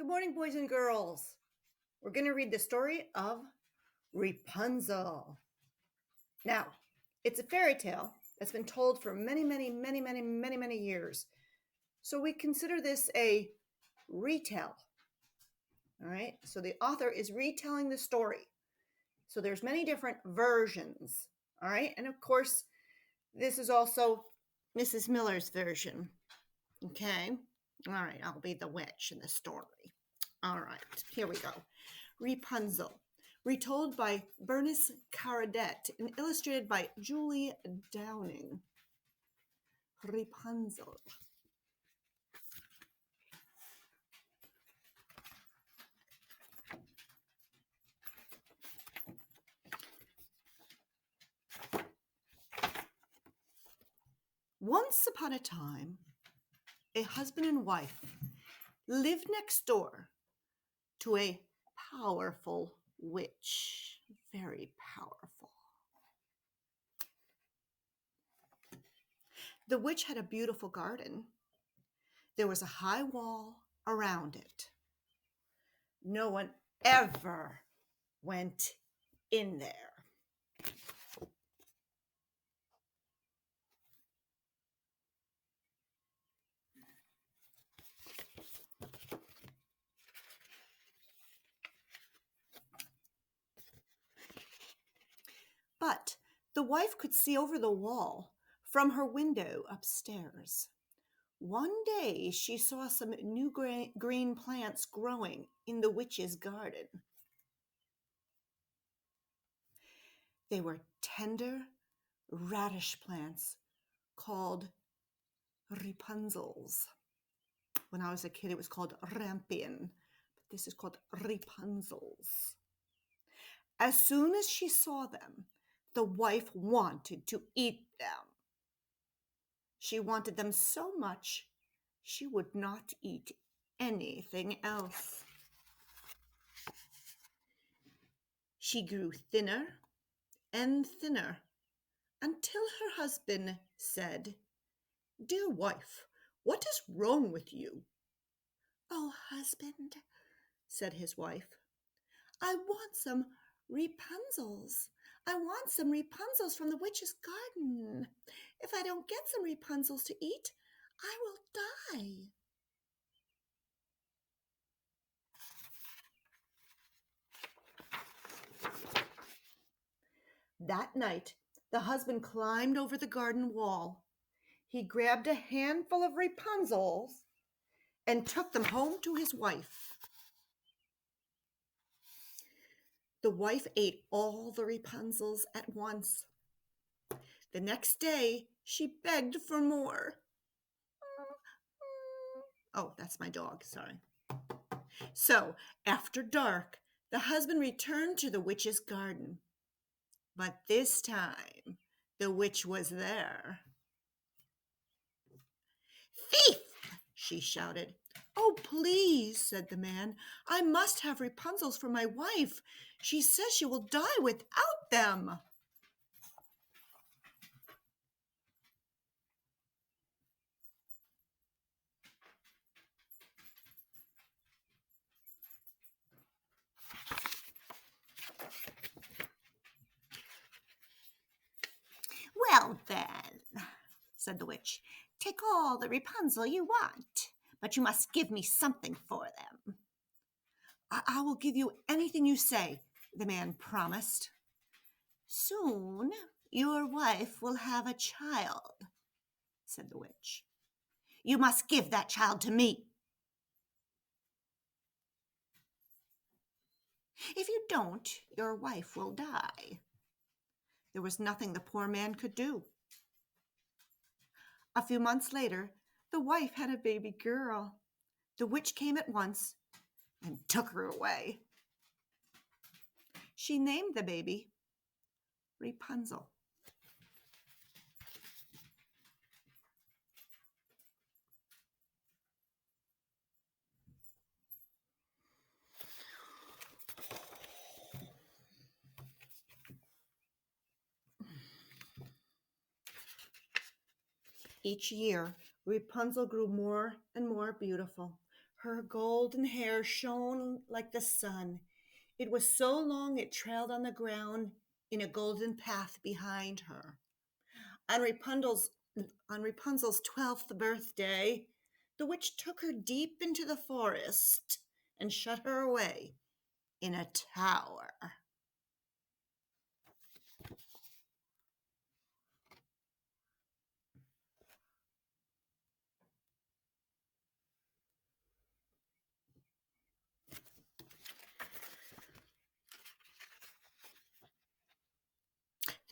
Good morning, boys and girls. We're going to read the story of Rapunzel. Now, it's a fairy tale that's been told for many years. So we consider this a retell. All right. So the author is retelling the story. So there's many different versions. All right. And of course, this is also Mrs. Miller's version. Okay. All right. I'll be the witch in the story. All right. Here we go. Rapunzel, retold by Bernice Caradet and illustrated by Julie Downing. Rapunzel. Once upon a time, a husband and wife lived next door to a powerful witch. Very powerful. The witch had a beautiful garden. There was a high wall around it. No one ever went in there. But the wife could see over the wall from her window upstairs. One day she saw some new green plants growing in the witch's garden. They were tender radish plants called Rapunzels. When I was a kid, it was called rampion, but this is called Rapunzels. As soon as she saw them, the wife wanted to eat them. She wanted them so much, she would not eat anything else. She grew thinner and thinner until her husband said, "Dear wife, what is wrong with you?" "Oh, husband," said his wife, "I want some Rapunzels. I want some Rapunzels from the witch's garden. If I don't get some Rapunzels to eat, I will die." That night, the husband climbed over the garden wall. He grabbed a handful of Rapunzels and took them home to his wife. The wife ate all the Rapunzels at once. The next day, she begged for more. Oh, that's my dog, sorry. So, after dark, the husband returned to the witch's garden. But this time, the witch was there. "Thief!" she shouted. "Oh, please," said the man. "I must have Rapunzels for my wife. She says she will die without them." "Well, then," said the witch, "take all the Rapunzel you want, but you must give me something for them." I will give you anything you say," the man promised. "Soon your wife will have a child," said the witch. "You must give that child to me. If you don't, your wife will die." There was nothing the poor man could do. A few months later, the wife had a baby girl. The witch came at once and took her away. She named the baby Rapunzel. Each year, Rapunzel grew more and more beautiful. Her golden hair shone like the sun. It was so long it trailed on the ground in a golden path behind her. On Rapunzel's 12th birthday, the witch took her deep into the forest and shut her away in a tower.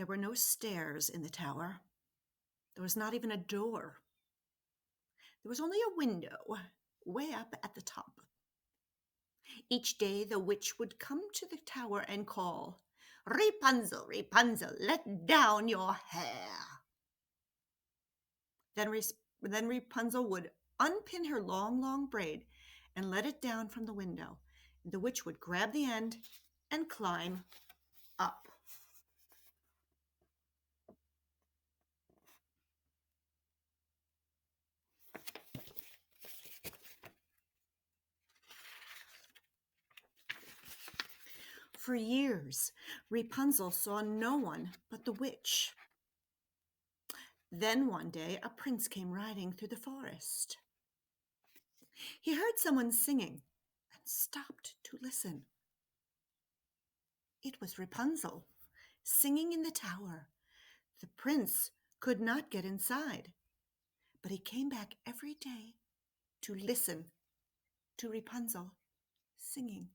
There were no stairs in the tower. There was not even a door. There was only a window way up at the top. Each day the witch would come to the tower and call, Rapunzel, Rapunzel, let down your hair. Then Rapunzel would unpin her long, long braid and let it down from the window. The witch would grab the end and climb up. For years, Rapunzel saw no one but the witch. Then one day, a prince came riding through the forest. He heard someone singing and stopped to listen. It was Rapunzel, singing in the tower. The prince could not get inside, but he came back every day to listen to Rapunzel singing.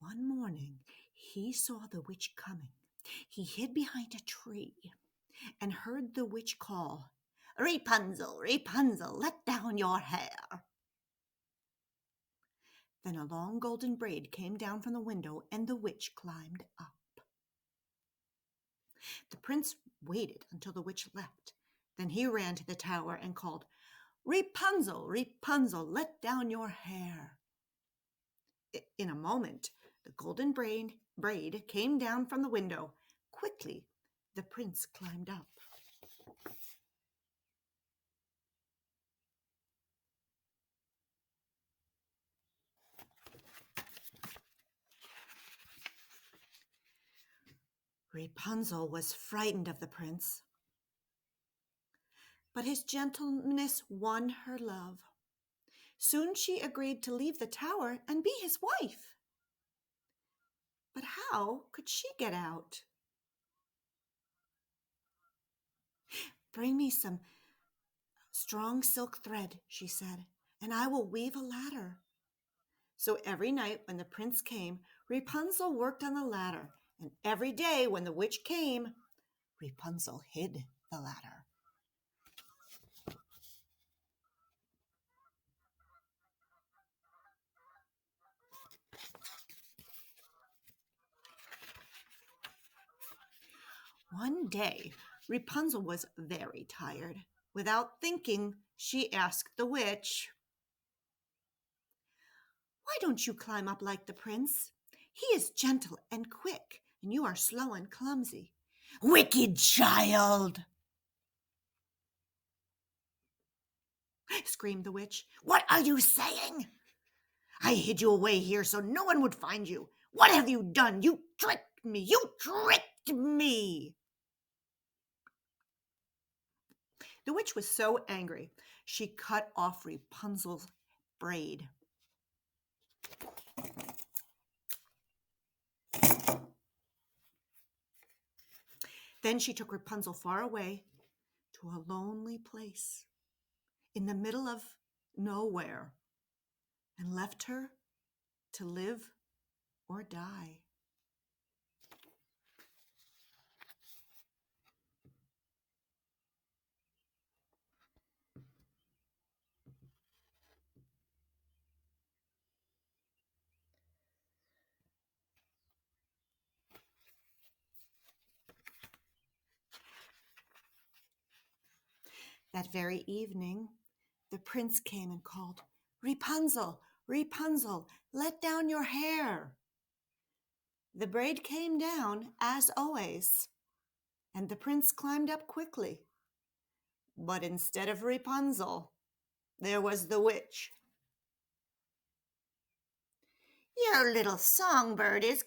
One morning, he saw the witch coming. He hid behind a tree and heard the witch call, Rapunzel, Rapunzel, let down your hair. Then a long golden braid came down from the window and the witch climbed up. The prince waited until the witch left. Then he ran to the tower and called, Rapunzel, Rapunzel, let down your hair. In a moment, the golden braid came down from the window. Quickly, the prince climbed up. Rapunzel was frightened of the prince, but his gentleness won her love. Soon she agreed to leave the tower and be his wife. But how could she get out? Bring me some strong silk thread, she said, and I will weave a ladder. So every night when the prince came, Rapunzel worked on the ladder, and every day when the witch came, Rapunzel hid the ladder. One day, Rapunzel was very tired. Without thinking, she asked the witch, Why don't you climb up like the prince? He is gentle and quick, and you are slow and clumsy. Wicked child! Screamed the witch. What are you saying? I hid you away here so no one would find you. What have you done? You tricked me! You tricked me! The witch was so angry, she cut off Rapunzel's braid. Then she took Rapunzel far away to a lonely place in the middle of nowhere and left her to live or die. That very evening, the prince came and called, Rapunzel, Rapunzel, let down your hair." The braid came down, as always, and the prince climbed up quickly. But instead of Rapunzel, there was the witch. "Your little songbird is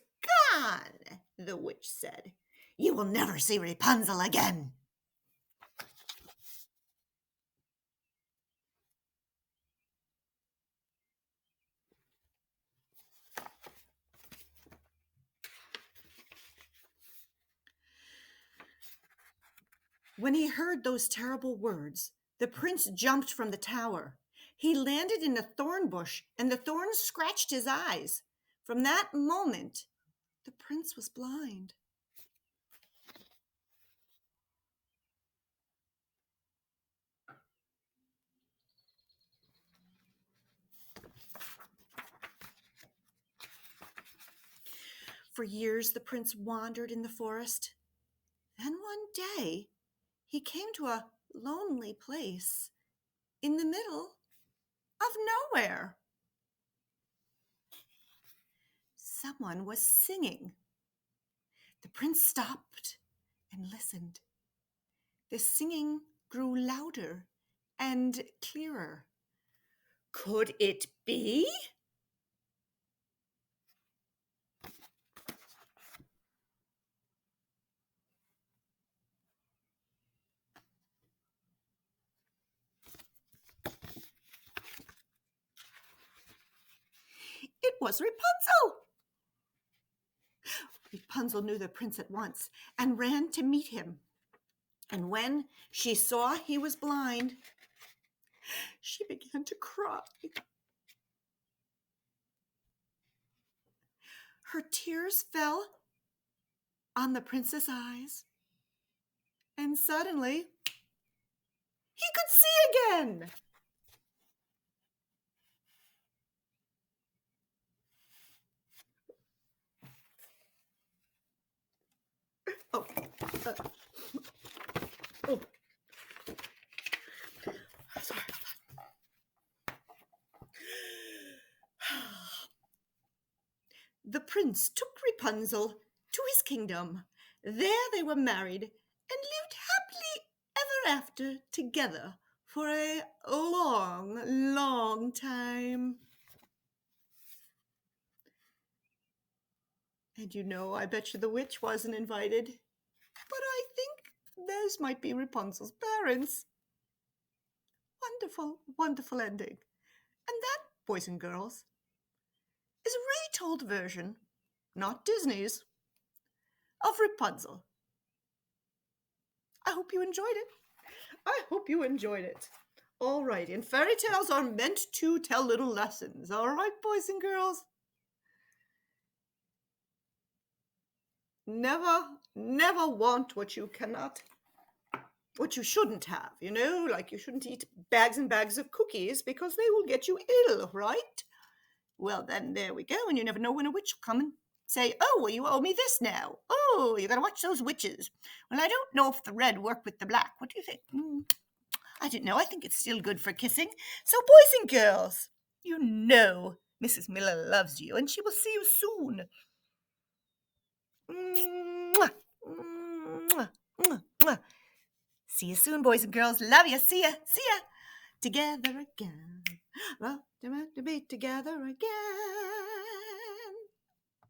gone," the witch said. "You will never see Rapunzel again." When he heard those terrible words, the prince jumped from the tower. He landed in a thorn bush, and the thorns scratched his eyes. From that moment, the prince was blind. For years, the prince wandered in the forest. Then one day, he came to a lonely place in the middle of nowhere. Someone was singing. The prince stopped and listened. The singing grew louder and clearer. Could it be? It was Rapunzel. Rapunzel knew the prince at once and ran to meet him. And when she saw he was blind, she began to cry. Her tears fell on the prince's eyes, and suddenly he could see again. Oh, oh. Sorry. The prince took Rapunzel to his kingdom. There they were married and lived happily ever after together for a long, long time. And I bet you the witch wasn't invited. But I think those might be Rapunzel's parents. Wonderful, wonderful ending. And that, boys and girls, is a retold version, not Disney's, of Rapunzel. I hope you enjoyed it. I hope you enjoyed it. All right, and fairy tales are meant to tell little lessons. All right, boys and girls? Never want what you cannot, what you shouldn't have, like you shouldn't eat bags and bags of cookies because they will get you ill, right? Well, then there we go, and you never know when a witch will come and say, "Oh, well, you owe me this now. Oh, you got to watch those witches." Well, I don't know if the red worked with the black. What do you think? I don't know. I think it's still good for kissing. So, boys and girls, Mrs. Miller loves you, and she will see you soon. Mwah, mwah, mwah, mwah. See you soon, boys and girls. Love you. See ya. See ya. Together again. Well, to be together again.